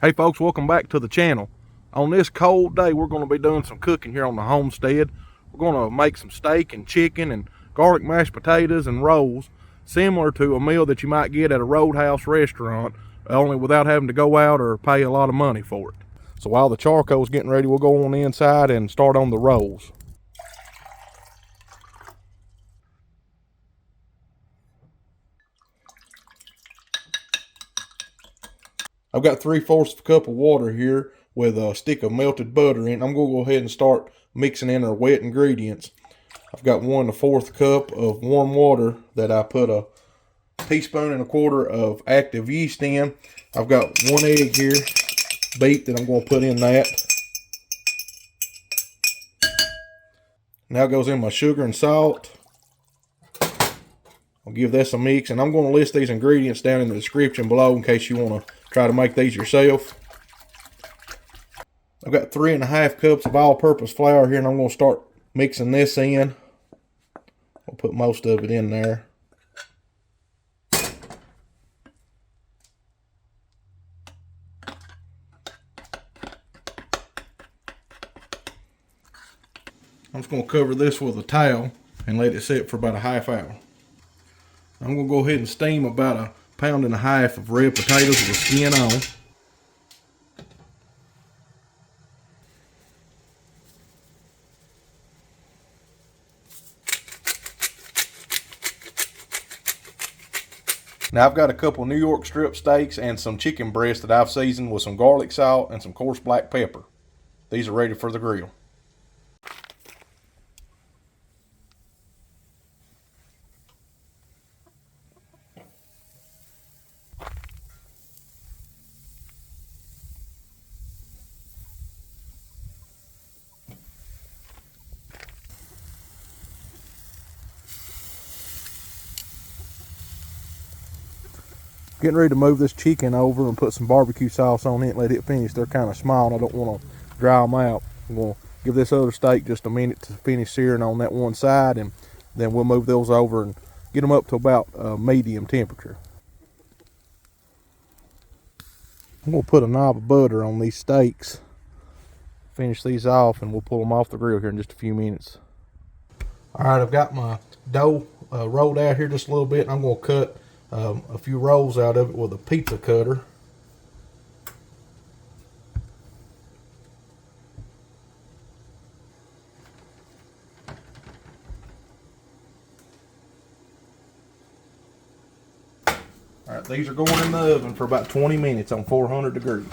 Hey folks, welcome back to the channel. On this cold day, we're going to be doing some cooking here on the homestead. We're going to make some steak and chicken and garlic mashed potatoes and rolls, similar to a meal that you might get at a Roadhouse restaurant, only without having to go out or pay a lot of money for it. So while the charcoal's getting ready, we'll go on the inside and start on the rolls. I've got 3/4 cup of water here with a stick of melted butter in. I'm going to go ahead and start mixing in our wet ingredients. I've got 1/4 cup of warm water that I put a 1.25 teaspoons of active yeast in. I've got 1 egg here beat that I'm going to put in that. Now goes in my sugar and salt. I'll give this a mix, and I'm going to list these ingredients down in the description below in case you want to try to make these yourself. I've got 3.5 cups of all-purpose flour here, and I'm going to start mixing this in. I'll put most of it in there. I'm just going to cover this with a towel and let it sit for about a half hour. I'm going to go ahead and steam about 1.5 pounds of red potatoes with the skin on. Now I've got a couple New York strip steaks and some chicken breasts that I've seasoned with some garlic salt and some coarse black pepper. These are ready for the grill. Getting ready to move this chicken over and put some barbecue sauce on it and let it finish. They're kind of small and I don't want to dry them out. I'm going to give this other steak just a minute to finish searing on that one side, and then we'll move those over and get them up to about medium temperature. I'm going to put a knob of butter on these steaks, finish these off, and we'll pull them off the grill here in just a few minutes. Alright, I've got my dough rolled out here just a little bit, and I'm going to cut a few rolls out of it with a pizza cutter. Alright, these are going in the oven for about 20 minutes on 400 degrees.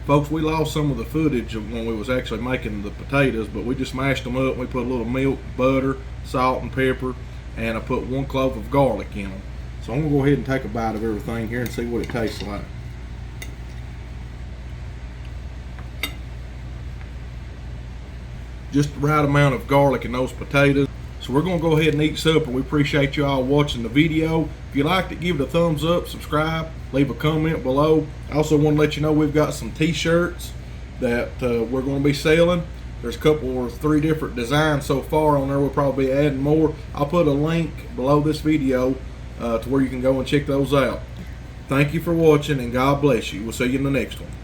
Folks, we lost some of the footage of when we was actually making the potatoes, but we just mashed them up. We put a little milk, butter, salt, and pepper, and I put 1 clove of garlic in them. So I'm going to go ahead and take a bite of everything here and see what it tastes like. Just the right amount of garlic in those potatoes. So we're going to go ahead and eat supper. We appreciate you all watching the video. If you liked it, give it a thumbs up, subscribe, leave a comment below. I also want to let you know we've got some t-shirts that we're going to be selling. There's a couple or 3 different designs so far on there. We'll probably be adding more. I'll put a link below this video to where you can go and check those out. Thank you for watching, and God bless you. We'll see you in the next one.